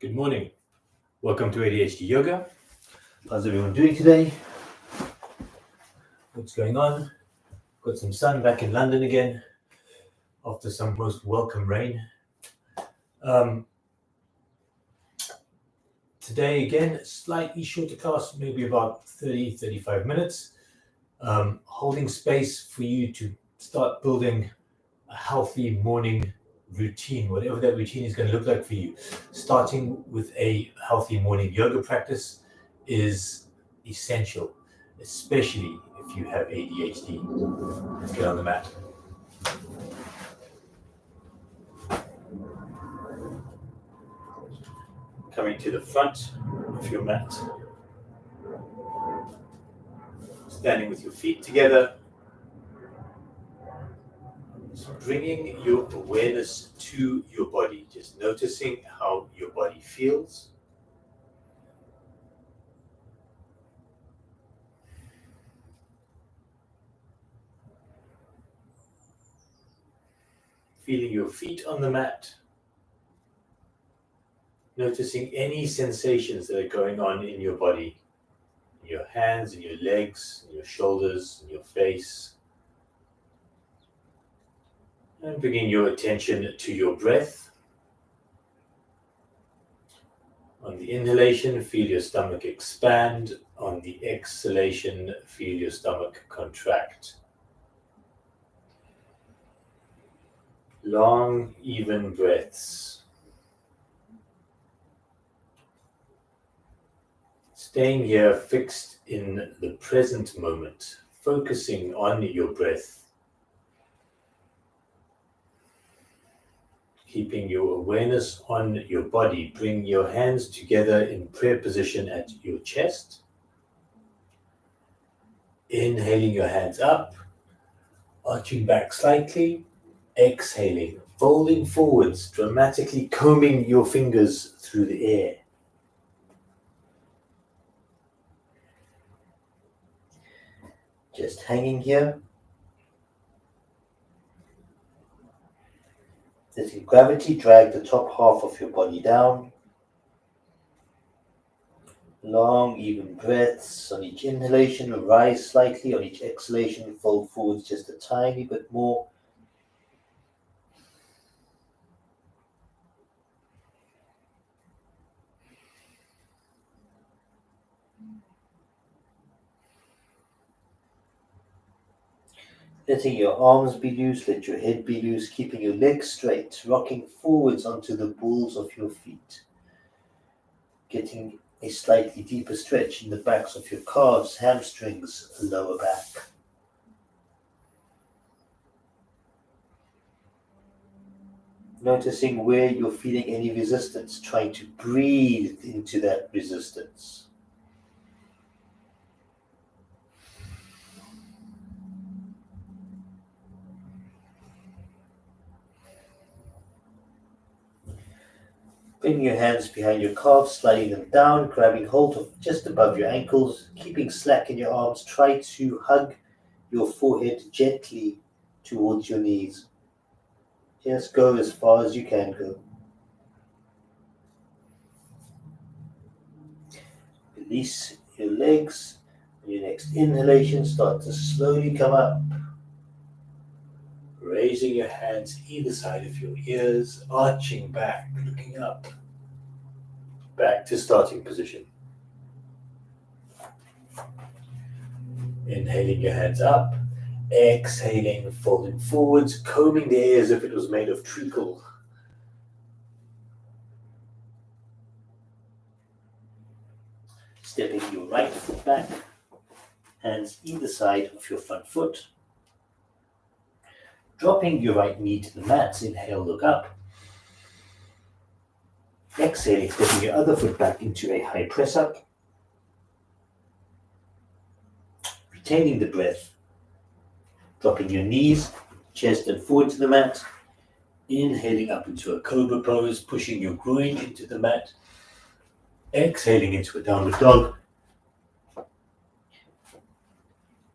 Good morning. Welcome to ADHD Yoga. How's everyone doing today? What's going on? Got some sun back in London again after some most welcome rain. Today again, slightly shorter class, maybe about 30-35 minutes. Holding space for you to start building a healthy morning routine, whatever that routine is going to look like for you. Starting with a healthy morning yoga practice is essential, especially if you have ADHD. Let's get on the mat. Coming to the front of your mat. Standing with your feet together. Just bringing your awareness to your body, just noticing how your body feels. Feeling your feet on the mat. Noticing any sensations that are going on in your body, in your hands, in your legs, in your shoulders, in your face. And bringing your attention to your breath. On the inhalation, feel your stomach expand. On the exhalation, feel your stomach contract. Long, even breaths. Staying here fixed in the present moment, focusing on your breath. Keeping your awareness on your body. Bring your hands together in prayer position at your chest. Inhaling your hands up, arching back slightly. Exhaling, folding forwards, dramatically combing your fingers through the air. Just hanging here. Letting gravity drag the top half of your body down. Long, even breaths. On each inhalation, rise slightly. On each exhalation, fold forwards just a tiny bit more. Letting your arms be loose, let your head be loose, keeping your legs straight, rocking forwards onto the balls of your feet. Getting a slightly deeper stretch in the backs of your calves, hamstrings, lower back. Noticing where you're feeling any resistance, trying to breathe into that resistance. Bring your hands behind your calves, sliding them down, grabbing hold of just above your ankles, keeping slack in your arms. Try to hug your forehead gently towards your knees. Just go as far as you can go. Release your legs. On your next inhalation, start to slowly come up. Raising your hands either side of your ears, arching back, looking up. Back to starting position. Inhaling your hands up. Exhaling, folding forwards, combing the air as if it was made of treacle. Stepping your right foot back. Hands either side of your front foot. Dropping your right knee to the mat. Inhale, look up. Exhaling, stepping your other foot back into a high press up. Retaining the breath. Dropping your knees, chest and forward to the mat. Inhaling up into a cobra pose, pushing your groin into the mat. Exhaling into a downward dog.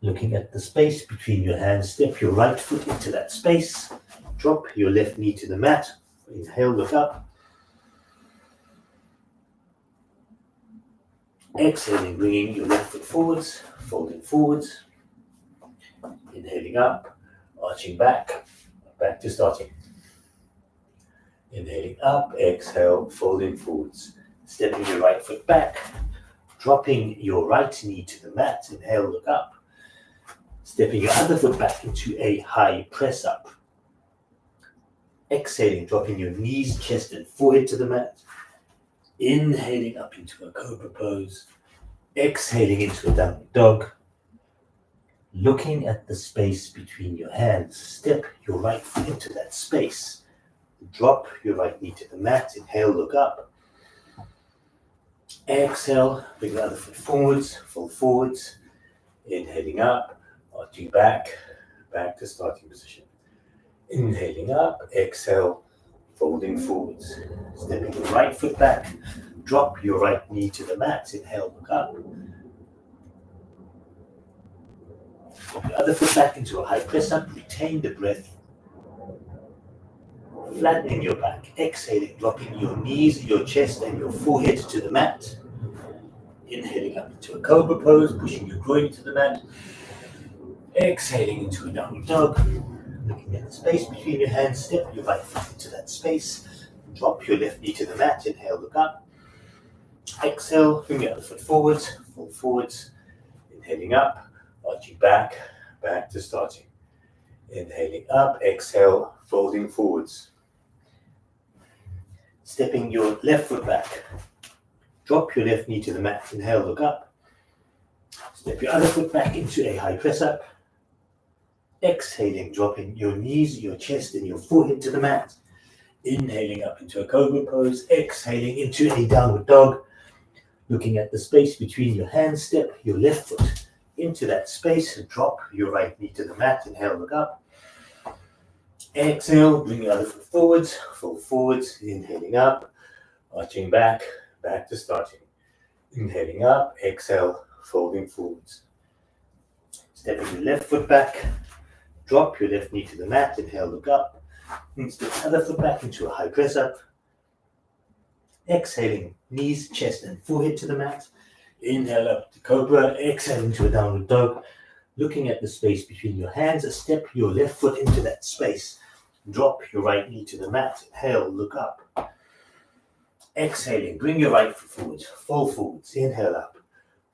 Looking at the space between your hands, step your right foot into that space. Drop your left knee to the mat. Inhale, look up. Exhaling, bringing your left foot forwards, folding forwards. Inhaling up, arching back to starting. Inhaling up, exhale, folding forwards. Stepping your right foot back, dropping your right knee to the mat. Inhale, look up. Stepping your other foot back into a high press up. Exhaling, dropping your knees, chest, and forehead to the mat. Inhaling up into a cobra pose. Exhaling into a downward dog. Looking at the space between your hands, step your right foot into that space. Drop your right knee to the mat. Inhale, look up. Exhale, bring the other foot forwards, fold forwards. Inhaling up, arching back to starting position. Inhaling up, exhale, folding forwards. Stepping your right foot back, drop your right knee to the mat. Inhale, look up. Drop your other foot back into a high press up, retain the breath. Flattening your back, exhaling, dropping your knees, your chest, and your forehead to the mat. Inhaling up into a cobra pose, pushing your groin into the mat. Exhaling into a downward dog. Looking at the space between your hands, step your right foot into that space. Drop your left knee to the mat. Inhale, look up. Exhale, bring your other foot forwards, fold forwards. Inhaling up, arching back to starting. Inhaling up, exhale, folding forwards. Stepping your left foot back. Drop your left knee to the mat. Inhale, look up. Step your other foot back into a high press up. Exhaling, dropping your knees, your chest, and your forehead to the mat. Inhaling up into a cobra pose. Exhaling into a downward dog. Looking at the space between your hands, step your left foot into that space. Drop your right knee to the mat. Inhale, look up. Exhale, bring your other foot forwards, fold forwards. Inhaling up, arching back to starting. Inhaling up, exhale, folding forwards. Stepping your left foot back, drop your left knee to the mat. Inhale, look up. And step the other foot back into a high press up. Exhaling, knees, chest, and forehead to the mat. Inhale up to cobra. Exhale into a downward dog. Looking at the space between your hands, step your left foot into that space. Drop your right knee to the mat. Inhale, look up. Exhaling, bring your right foot forwards, fold forwards. Inhale up,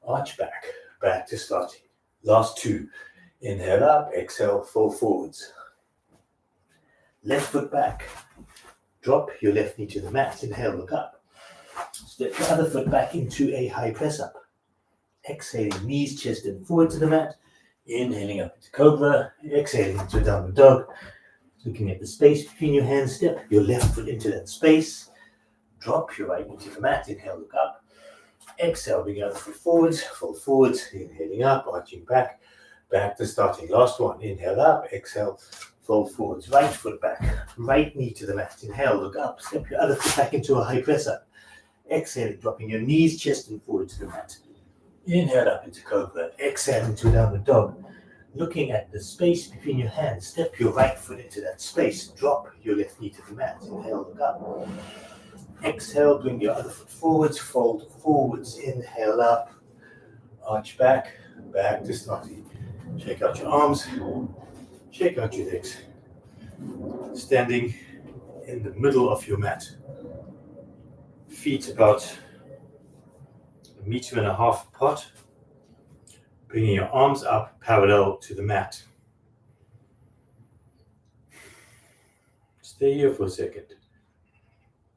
arch back to starting. Last two. Inhale up, exhale, fold forwards. Left foot back. Drop your left knee to the mat. Inhale, look up. Step your other foot back into a high press up. Exhaling, knees, chest, and forward to the mat. Inhaling up into cobra. Exhaling into a downward dog. Looking at the space between your hands, step your left foot into that space. Drop your right knee to the mat. Inhale, look up. Exhale, bring your other foot forwards, fold forwards. Inhaling up, arching back to starting. Last one. Inhale up, exhale, fold forwards. Right foot back, right knee to the mat. Inhale, look up. Step your other foot back into a high press up. Exhaling, dropping your knees, chest, and forward to the mat. Inhale up into cobra. Exhale into a downward dog. Looking at the space between your hands, step your right foot into that space. Drop your left knee to the mat. Inhale, look up. Exhale, bring your other foot forwards, fold forwards. Inhale up, arch back to starting. Shake out your arms, shake out your legs. Standing in the middle of your mat. Feet about 1.5 meters apart. Bringing your arms up parallel to the mat. Stay here for a second.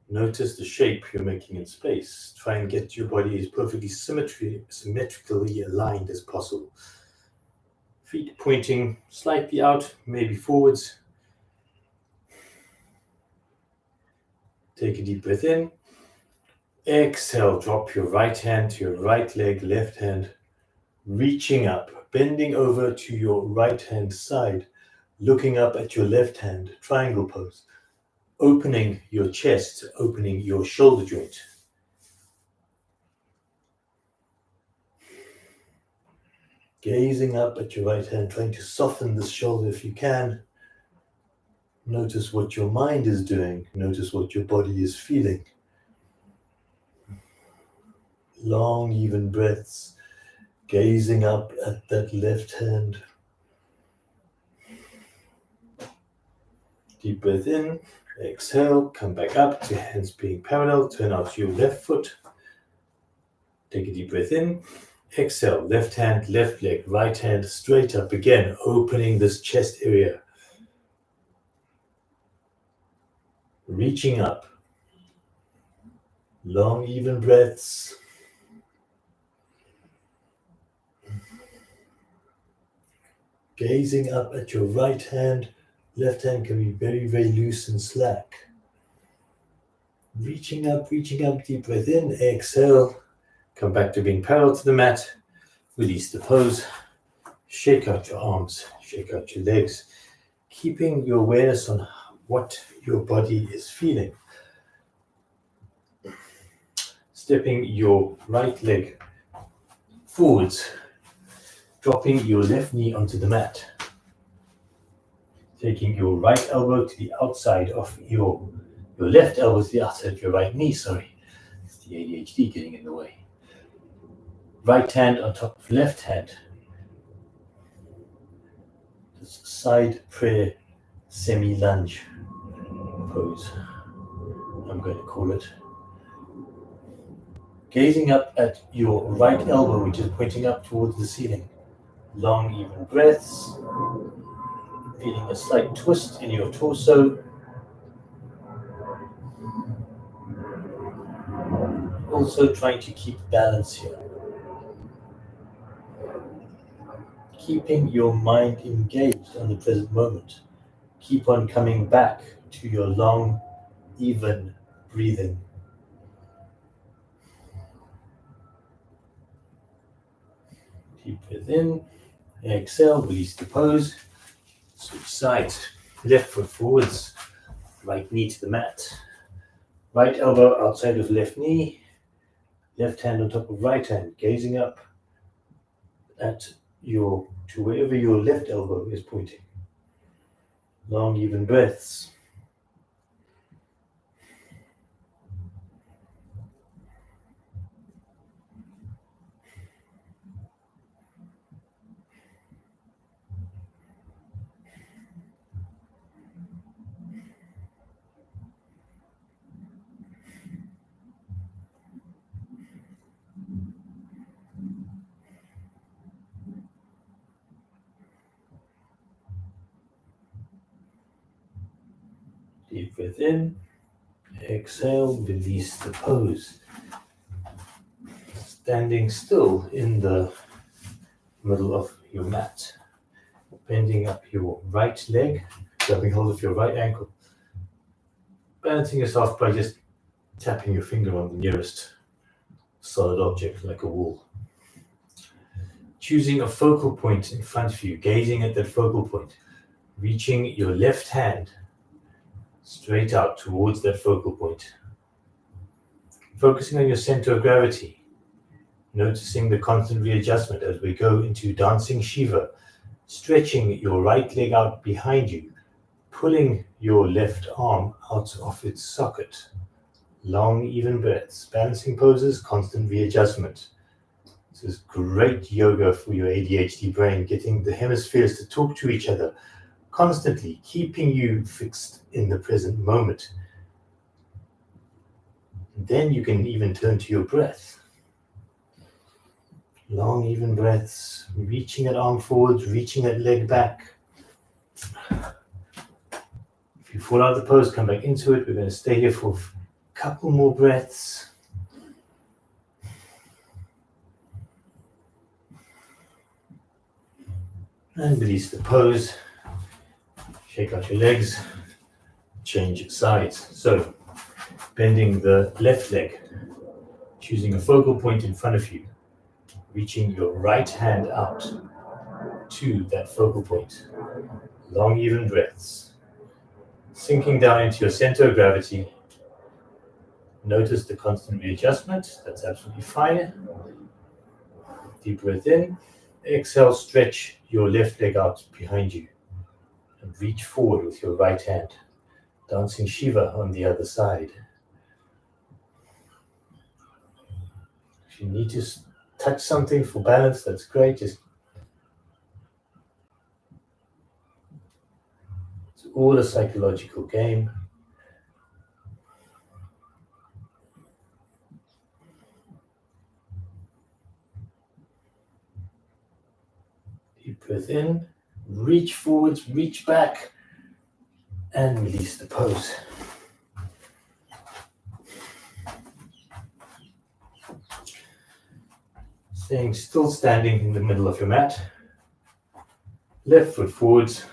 Notice the shape you're making in space. Try and get your body as perfectly symmetrically aligned as possible. Feet pointing slightly out, maybe forwards. Take a deep breath in. Exhale, drop your right hand to your right leg, left hand. Reaching up, bending over to your right hand side, looking up at your left hand, triangle pose, opening your chest, opening your shoulder joint. Gazing up at your right hand, trying to soften this shoulder if you can. Notice what your mind is doing. Notice what your body is feeling. long, even breaths, gazing up at that left hand. Deep breath in, exhale, come back up to hands being parallel, turn out your left foot. Take a deep breath in, exhale, left hand, left leg, right hand straight up again, opening this chest area. Reaching up. Long, even breaths. Gazing up at your right hand. Left hand can be very, very loose and slack. Reaching up, deep breath in, exhale. Come back to being parallel to the mat. Release the pose. Shake out your arms, shake out your legs. Keeping your awareness on what your body is feeling. Stepping your right leg forwards. Dropping your left knee onto the mat. Taking your right elbow to the outside of your left elbow to the outside of your right knee, sorry. It's the ADHD getting in the way. Right hand on top of left hand. This side prayer semi-lunge pose, I'm going to call it. Gazing up at your right elbow, which is pointing up towards the ceiling. Long, even breaths. Feeling a slight twist in your torso. Also trying to keep balance here. Keeping your mind engaged on the present moment. Keep on coming back to your long, even breathing. Deep breath in, exhale, release the pose. Switch sides. Left foot forwards, right knee to the mat. Right elbow outside of left knee. Left hand on top of right hand, gazing up at to wherever your left elbow is pointing. Long, even breaths. Deep breath in, exhale, release the pose. Standing still in the middle of your mat. Bending up your right leg, grabbing hold of your right ankle. Balancing yourself by just tapping your finger on the nearest solid object like a wall. Choosing a focal point in front of you, gazing at that focal point. Reaching your left hand straight out towards that focal point. Focusing on your center of gravity. Noticing the constant readjustment as we go into dancing Shiva. Stretching your right leg out behind you. Pulling your left arm out of its socket. Long, even breaths. Balancing poses, constant readjustment. This is great yoga for your ADHD brain, getting the hemispheres to talk to each other constantly, keeping you fixed in the present moment. Then you can even turn to your breath. Long, even breaths, reaching that arm forwards, reaching that leg back. If you fall out of the pose, come back into it. We're going to stay here for a couple more breaths. And release the pose. Shake out your legs. Change sides. So, bending the left leg. Choosing a focal point in front of you. Reaching your right hand out to that focal point. Long, even breaths. Sinking down into your center of gravity. Notice the constant readjustment. That's absolutely fine. Deep breath in. Exhale, stretch your left leg out behind you. And reach forward with your right hand. Dancing Shiva on the other side. If you need to touch something for balance, that's great. It's all a psychological game. Deep breath in, reach forwards, reach back, and release the pose. Staying still standing in the middle of your mat. Left foot forwards,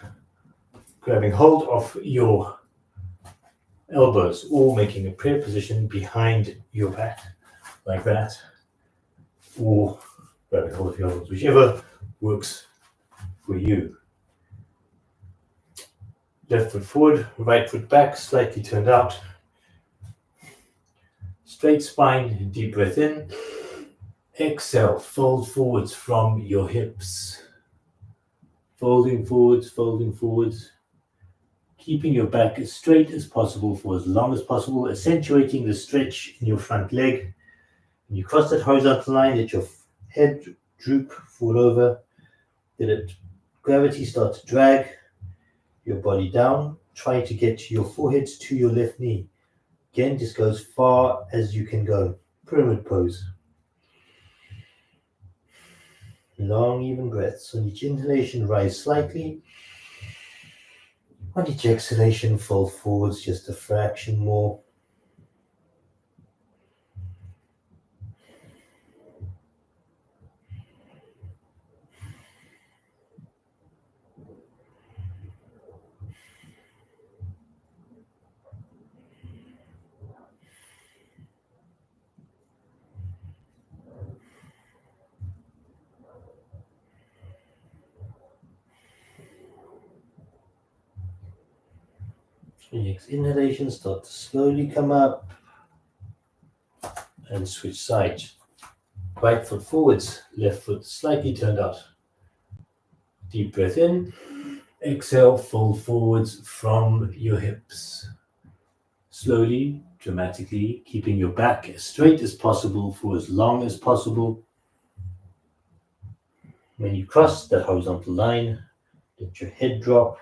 grabbing hold of your elbows or making a prayer position behind your back, like that. Or grabbing hold of your elbows, whichever works for you. Left foot forward, right foot back, slightly turned out. Straight spine, deep breath in. Exhale, fold forwards from your hips. Folding forwards. Keeping your back as straight as possible for as long as possible, accentuating the stretch in your front leg. When you cross that horizontal line, let your head droop, fall over. Let gravity start to drag your body down. Try to get your forehead to your left knee. Again, just go as far as you can go. Pyramid pose. Long, even breaths. On each inhalation, rise slightly. On each exhalation, fold forwards just a fraction more. Next inhalation, start to slowly come up and switch sides. Right foot forwards, left foot slightly turned out. Deep breath in. Exhale, fold forwards from your hips. Slowly, dramatically, keeping your back as straight as possible for as long as possible. When you cross that horizontal line, let your head drop.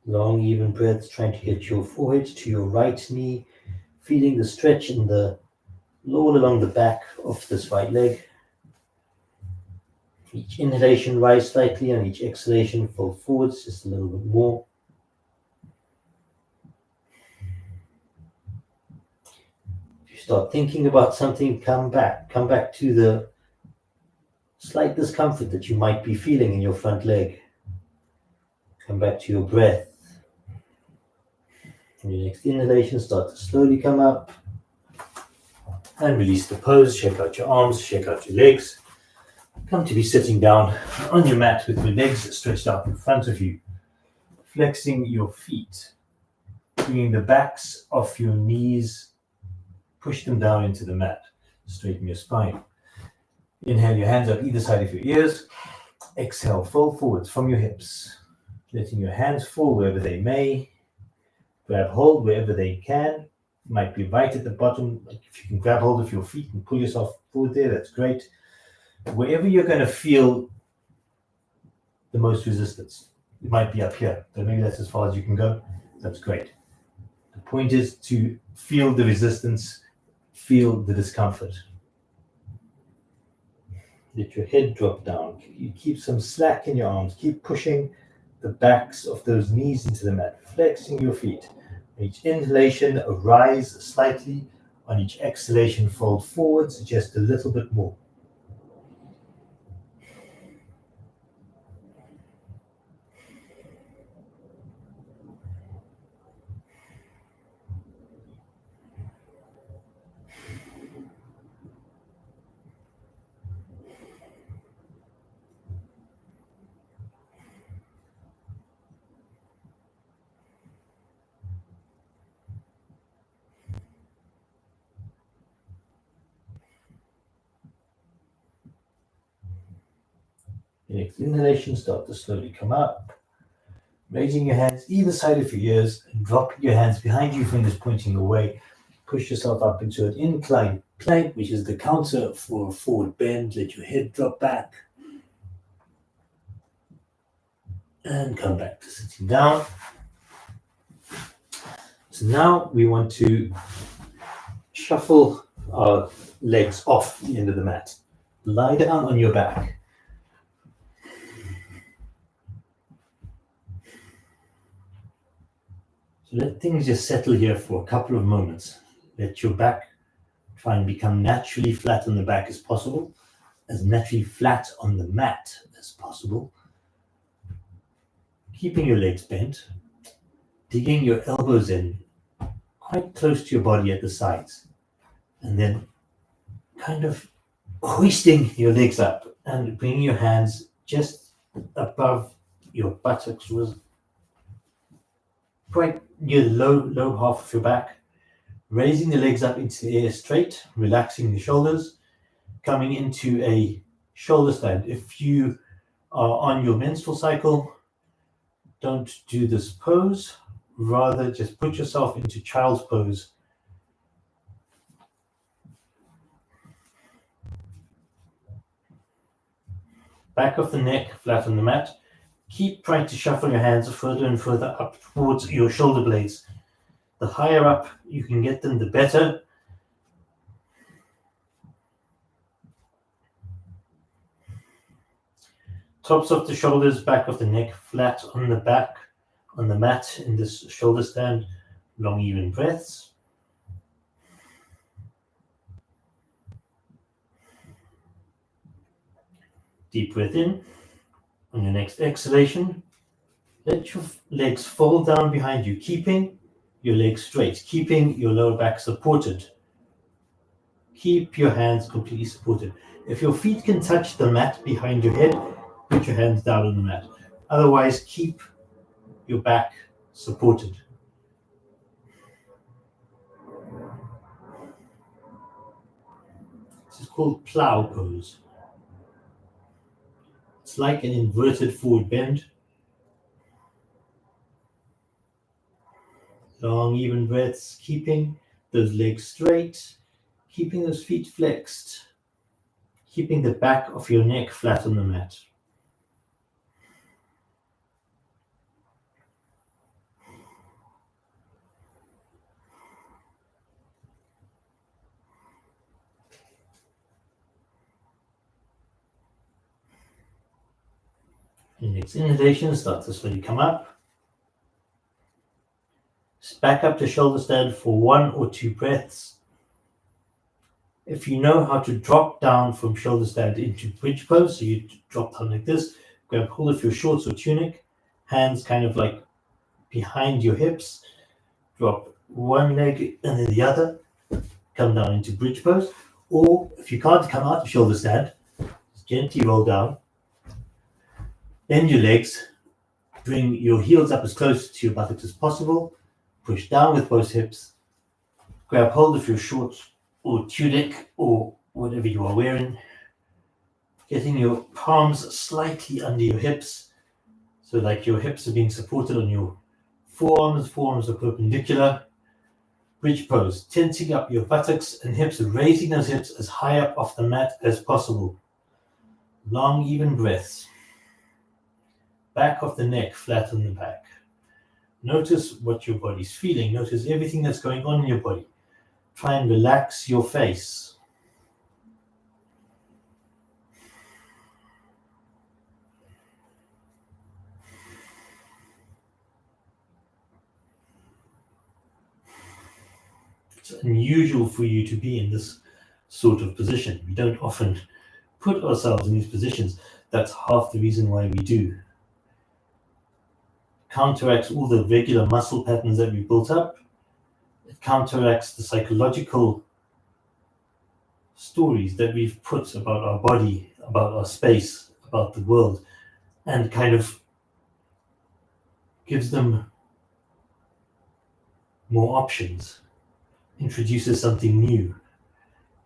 Long, even breaths, trying to get your forehead to your right knee, feeling the stretch in all along the back of this right leg. Each inhalation, rise slightly, and each exhalation, fold forwards just a little bit more. If you start thinking about something, come back to the slight discomfort that you might be feeling in your front leg. Come back to your breath. On your next inhalation, start to slowly come up and release the pose. Shake out your arms, shake out your legs. Come to be sitting down on your mat with your legs stretched out in front of you, flexing your feet, bringing the backs of your knees, push them down into the mat, straighten your spine. Inhale your hands up either side of your ears. Exhale, fold forwards from your hips, letting your hands fall wherever they may. Grab hold wherever they can. It might be right at the bottom. If you can grab hold of your feet and pull yourself forward there, that's great. Wherever you're going to feel the most resistance, it might be up here, but maybe that's as far as you can go. That's great. The point is to feel the resistance, feel the discomfort. Let your head drop down. You keep some slack in your arms. Keep pushing the backs of those knees into the mat, flexing your feet. On each inhalation, rise slightly. On each exhalation, fold forwards just a little bit more. Your next inhalation, start to slowly come up. Raising your hands either side of your ears and dropping your hands behind you, fingers pointing away. Push yourself up into an inclined plank, which is the counter for a forward bend. Let your head drop back. And come back to sitting down. So now we want to shuffle our legs off the end of the mat. Lie down on your back. So let things just settle here for a couple of moments. Let your back try and become naturally flat on the back as possible, as naturally flat on the mat as possible. Keeping your legs bent, digging your elbows in quite close to your body at the sides, and then kind of hoisting your legs up and bringing your hands just above your buttocks, was quite near the low half of your back. Raising the legs up into the air straight, relaxing the shoulders, coming into a shoulder stand. If you are on your menstrual cycle, don't do this pose. Rather, just put yourself into child's pose. Back of the neck flat on the mat. Keep trying to shuffle your hands further and further up towards your shoulder blades. The higher up you can get them, the better. Tops of the shoulders, back of the neck flat on the back, on the mat in this shoulder stand. Long, even breaths. Deep breath in. On your next exhalation, let your legs fall down behind you, keeping your legs straight, keeping your lower back supported. Keep your hands completely supported. If your feet can touch the mat behind your head, put your hands down on the mat. Otherwise, keep your back supported. This is called plow pose. It's like an inverted forward bend. Long, even breaths, keeping those legs straight, keeping those feet flexed, keeping the back of your neck flat on the mat. And next inhalation, start to slowly come up. Back up to shoulder stand for 1 or 2 breaths. If you know how to drop down from shoulder stand into bridge pose, so you drop down like this, grab hold of your shorts or tunic, hands kind of like behind your hips, drop one leg and then the other, come down into bridge pose. Or if you can't come out of shoulder stand, just gently roll down, bend your legs, bring your heels up as close to your buttocks as possible, push down with both hips, grab hold of your shorts or tunic or whatever you are wearing, getting your palms slightly under your hips, so like your hips are being supported on your forearms are perpendicular. Bridge pose, tensing up your buttocks and hips, raising those hips as high up off the mat as possible. Long, even breaths. Back of the neck flat on the back. Notice what your body's feeling. Notice everything that's going on in your body. Try and relax your face. It's unusual for you to be in this sort of position. We don't often put ourselves in these positions. That's half the reason why we do. Counteracts all the regular muscle patterns that we built up. It counteracts the psychological stories that we've put about our body, about our space, about the world, and kind of gives them more options, introduces something new,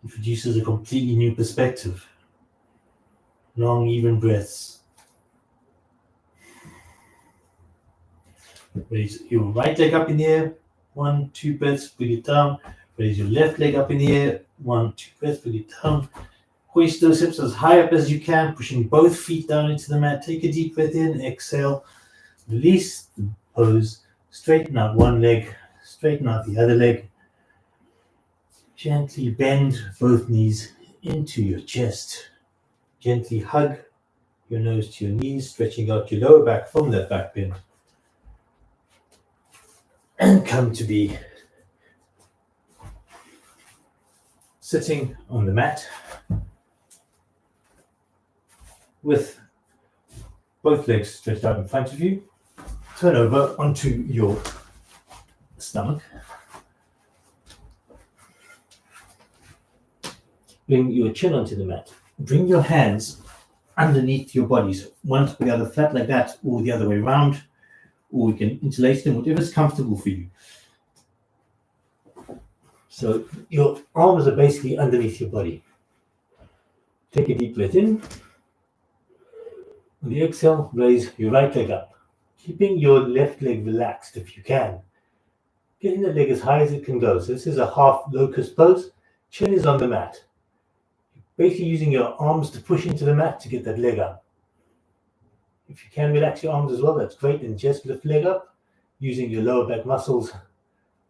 introduces a completely new perspective. Long, even breaths. Raise your right leg up in the air. 1, 2 breaths, bring it down. Raise your left leg up in the air. 1, 2 breaths, bring it down. Hoist those hips as high up as you can, pushing both feet down into the mat. Take a deep breath in, exhale. Release the pose. Straighten out one leg, straighten out the other leg. Gently bend both knees into your chest. Gently hug your nose to your knees, stretching out your lower back from that back bend. And come to be sitting on the mat with both legs stretched out in front of you. Turn over onto your stomach. Bring your chin onto the mat. Bring your hands underneath your bodies, one to the other, flat like that, or the other way around, or we can interlace them, whatever's comfortable for you. So your arms are basically underneath your body. Take a deep breath in. On the exhale, raise your right leg up, keeping your left leg relaxed if you can. Getting the leg as high as it can go. So this is a half locust pose. Chin is on the mat. Basically using your arms to push into the mat to get that leg up. If you can relax your arms as well, that's great. And just lift leg up using your lower back muscles.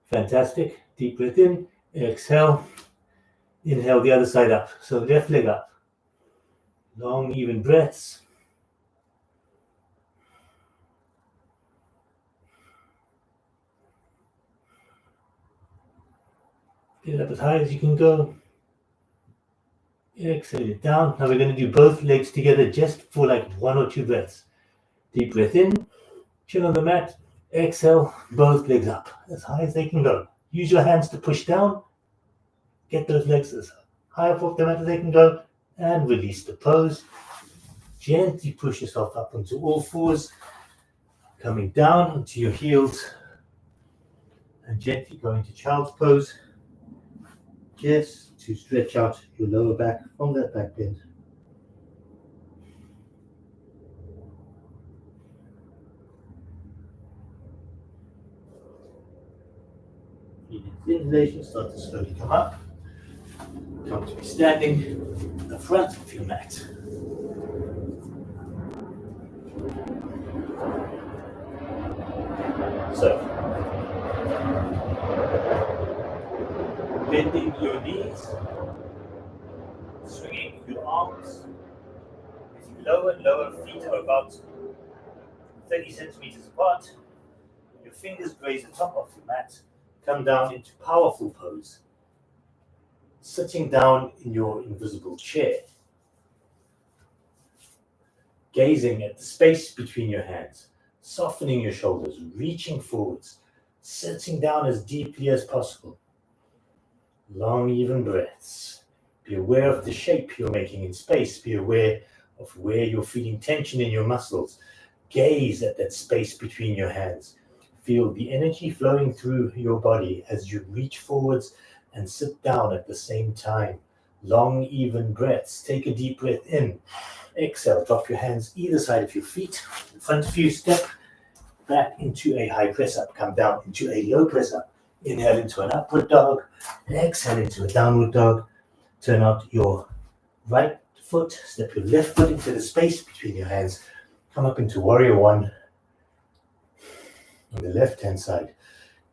Fantastic. Deep breath in, exhale. Inhale the other side up. So left leg up. Long, even breaths. Get it up as high as you can go. Exhale it down. Now we're going to do both legs together just for like 1 or 2 breaths. Deep breath in, chin on the mat. Exhale, both legs up as high as they can go. Use your hands to push down. Get those legs as high up off the mat as they can go. And release the pose. Gently push yourself up onto all fours. Coming down onto your heels. And gently go into child's pose. Just to stretch out your lower back from that back bend. Inhalation, start to slowly come up. Come to be standing in the front of your mat. So, bending your knees, swinging your arms, as you lower and lower, feet are about 30 centimeters apart. Your fingers graze the top of your mat. Come down into powerful pose. Sitting down in your invisible chair. Gazing at the space between your hands. Softening your shoulders, reaching forwards. Sitting down as deeply as possible. Long, even breaths. Be aware of the shape you're making in space. Be aware of where you're feeling tension in your muscles. Gaze at that space between your hands. Feel the energy flowing through your body as you reach forwards and sit down at the same time. Long, even breaths. Take a deep breath in. Exhale. Drop your hands either side of your feet. In front of you, step back into a high press up. Come down into a low press up. Inhale into an upward dog. Exhale into a downward dog. Turn out your right foot. Step your left foot into the space between your hands. Come up into warrior one. On the left-hand side,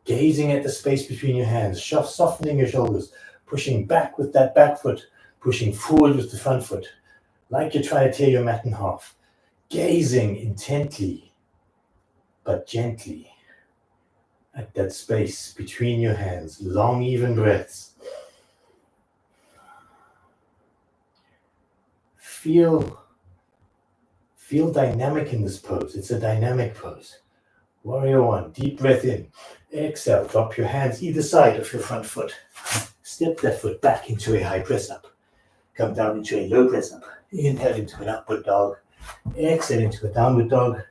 gazing at the space between your hands, softening your shoulders, pushing back with that back foot, pushing forward with the front foot, like you're trying to tear your mat in half. Gazing intently, but gently, at that space between your hands. Long, even breaths. Feel dynamic in this pose. It's a dynamic pose. Warrior one, deep breath in. Exhale, drop your hands either side of your front foot. Step that foot back into a high press up. Come down into a low press up. Inhale into an upward dog. Exhale into a downward dog.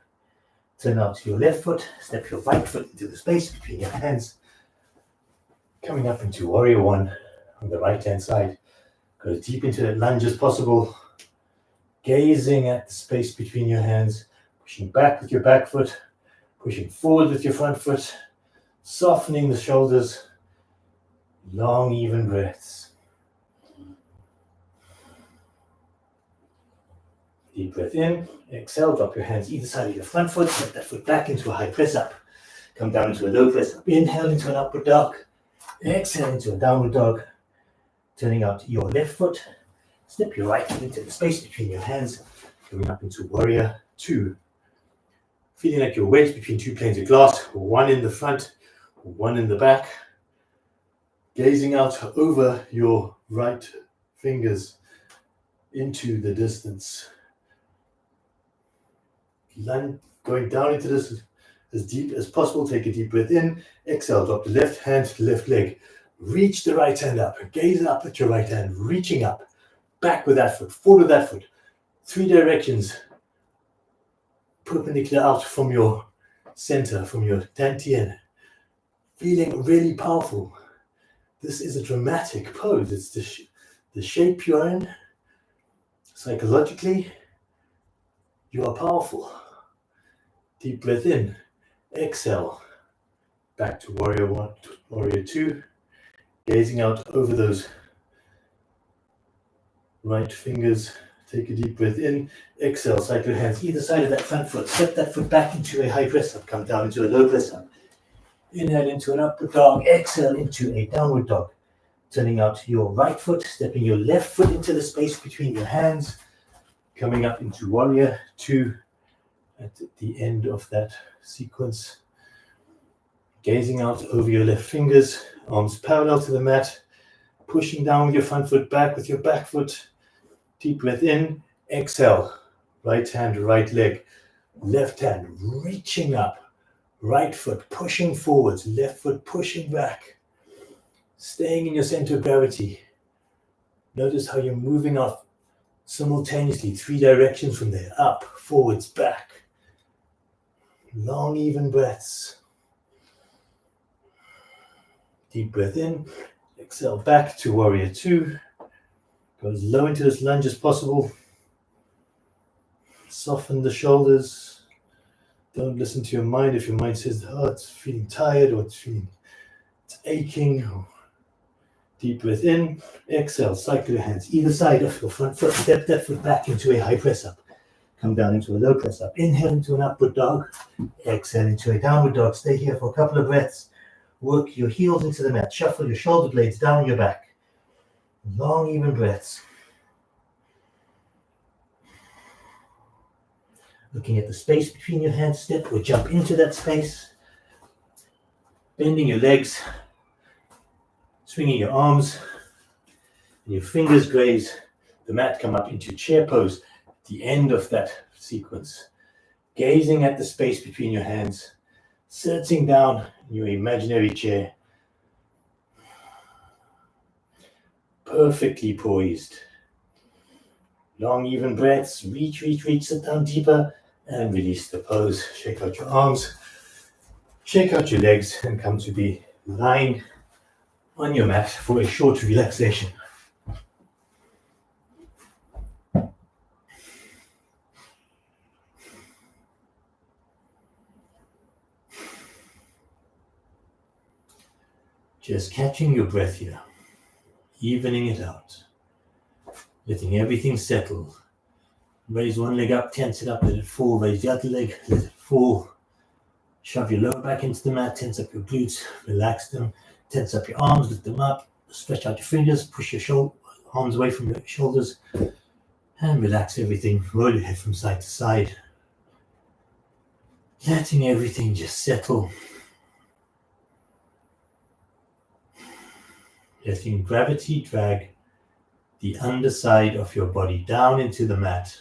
Turn out to your left foot. Step your right foot into the space between your hands. Coming up into warrior one on the right hand side. Go as deep into that lunge as possible. Gazing at the space between your hands. Pushing back with your back foot. Pushing forward with your front foot, softening the shoulders, long, even breaths. Deep breath in, exhale, drop your hands either side of your front foot, step that foot back into a high press up. Come down into a low press up. Inhale into an upward dog. Exhale into a downward dog. Turning out your left foot. Step your right foot into the space between your hands. Coming up into warrior two. Feeling like you're wedged between two planes of glass, one in the front, one in the back. Gazing out over your right fingers into the distance. Going down into this as deep as possible. Take a deep breath in. Exhale, drop the left hand to the left leg. Reach the right hand up. Gaze up at your right hand, reaching up. Back with that foot, forward with that foot. 3 directions. Perpendicular out from your center, from your dantian. Feeling really powerful. This is a dramatic pose. It's the shape you're in. Psychologically, you are powerful. Deep breath in. Exhale. Back to warrior one, warrior two. Gazing out over those right fingers. Take a deep breath in. Exhale. Cycle your hands either side of that front foot. Step that foot back into a high press up. Come down into a low press up. Inhale into an upward dog. Exhale into a downward dog. Turning out your right foot. Stepping your left foot into the space between your hands. Coming up into warrior two. At the end of that sequence, gazing out over your left fingers, arms parallel to the mat, pushing down with your front foot back with your back foot. Deep breath in, exhale, right hand, right leg, left hand reaching up, right foot pushing forwards, left foot pushing back, staying in your center of gravity. Notice how you're moving off simultaneously, 3 directions from there, up, forwards, back. Long, even breaths. Deep breath in. Exhale back to warrior two. Go as low into this lunge as possible. Soften the shoulders. Don't listen to your mind. If your mind says, oh, it's feeling tired or it's aching. Deep breath in. Exhale. Cycle your hands either side of your front foot. Step that foot back into a high press up. Come down into a low press up. Inhale into an upward dog. Exhale into a downward dog. Stay here for a couple of breaths. Work your heels into the mat. Shuffle your shoulder blades down your back. Long, even breaths. Looking at the space between your hands. Step or jump into that space. Bending your legs. Swinging your arms. And your fingers graze the mat. Come up into chair pose. The end of that sequence, gazing at the space between your hands, sitting down in your imaginary chair, perfectly poised. Long, even breaths, reach, sit down deeper, and release the pose. Shake out your arms, shake out your legs, and come to be lying on your mat for a short relaxation. Just catching your breath here, evening it out, letting everything settle. Raise one leg up, tense it up, let it fall. Raise the other leg, let it fall. Shove your lower back into the mat, tense up your glutes, relax them. Tense up your arms, lift them up. Stretch out your fingers, push your arms away from your shoulders. And relax everything. Roll your head from side to side. Letting everything just settle. Letting gravity drag the underside of your body down into the mat.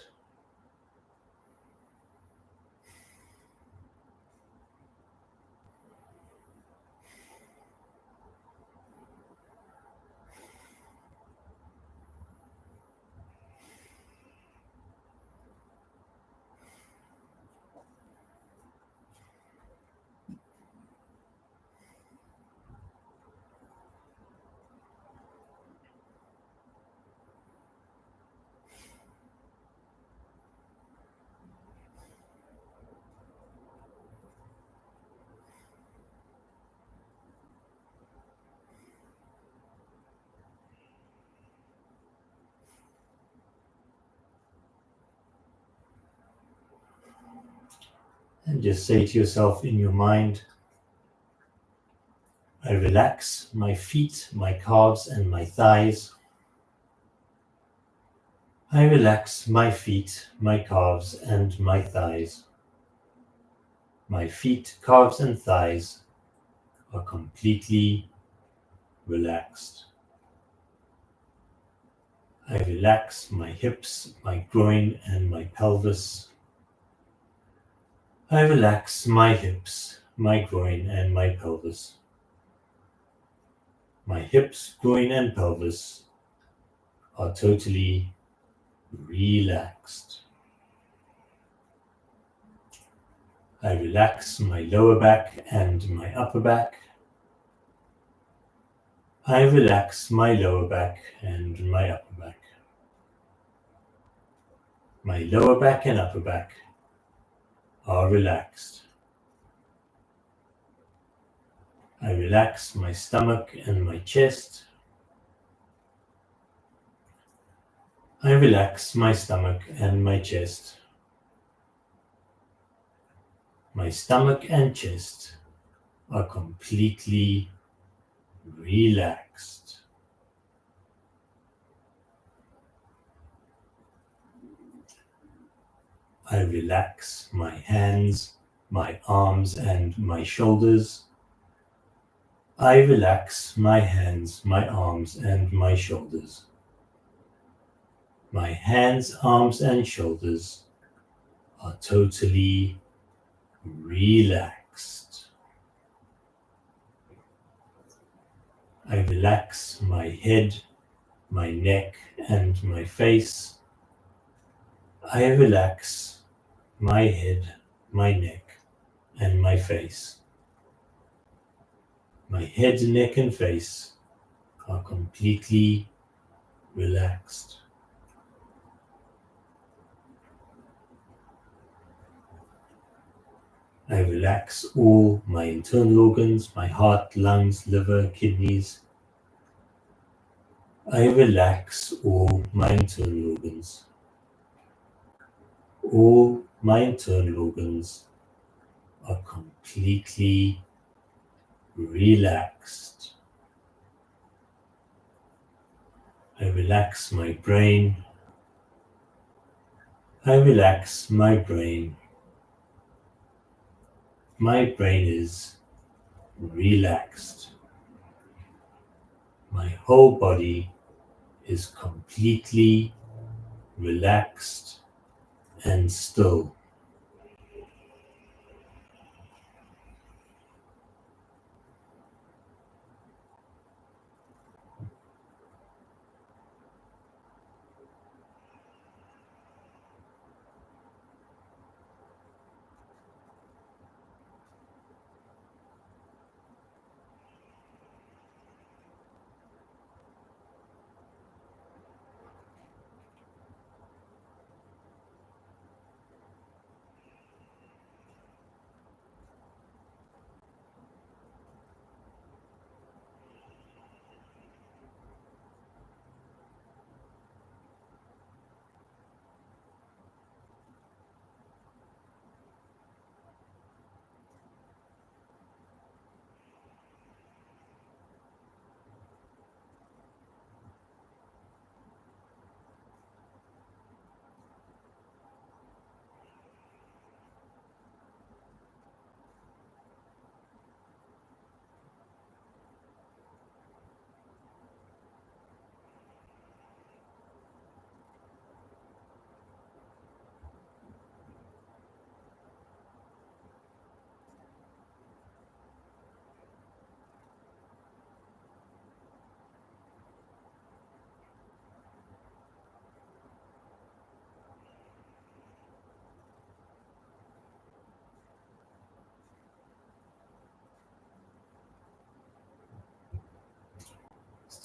And just say to yourself in your mind, I relax my feet, my calves, and my thighs. I relax my feet, my calves, and my thighs. My feet, calves, and thighs are completely relaxed. I relax my hips, my groin, and my pelvis. I relax my hips, my groin, and my pelvis. My hips, groin, and pelvis are totally relaxed. I relax my lower back and my upper back. I relax my lower back and my upper back. My lower back and upper back are relaxed. I relax my stomach and my chest. I relax my stomach and my chest. My stomach and chest are completely relaxed. I relax my hands, my arms, and my shoulders. I relax my hands, my arms, and my shoulders. My hands, arms, and shoulders are totally relaxed. I relax my head, my neck, and my face. I relax my head, my neck, and my face. My head, neck, and face are completely relaxed. I relax all my internal organs, my heart, lungs, liver, kidneys. I relax all my internal organs. All my internal organs are completely relaxed. I relax my brain. I relax my brain. My brain is relaxed. My whole body is completely relaxed and still.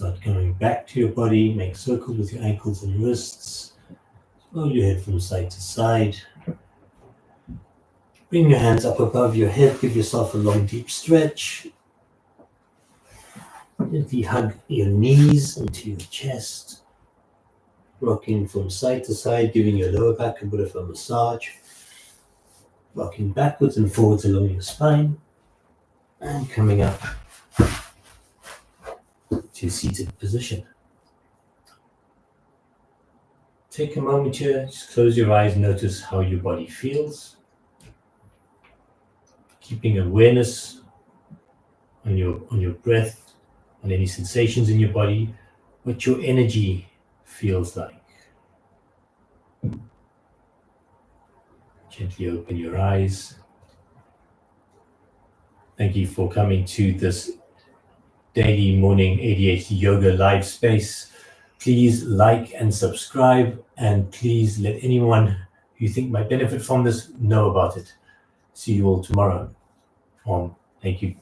Start coming back to your body. Make circles with your ankles and wrists. Roll your head from side to side. Bring your hands up above your head. Give yourself a long, deep stretch. Gently hug your knees into your chest. Rocking from side to side, giving your lower back a bit of a massage. Rocking backwards and forwards along your spine and coming up to seated position. Take a moment here, just close your eyes, notice how your body feels. Keeping awareness on your breath, on any sensations in your body, what your energy feels like. Gently open your eyes. Thank you for coming to this daily morning ADHD Yoga live space. Please like and subscribe, and please let anyone who you think might benefit from this know about it. See you all tomorrow. Thank you.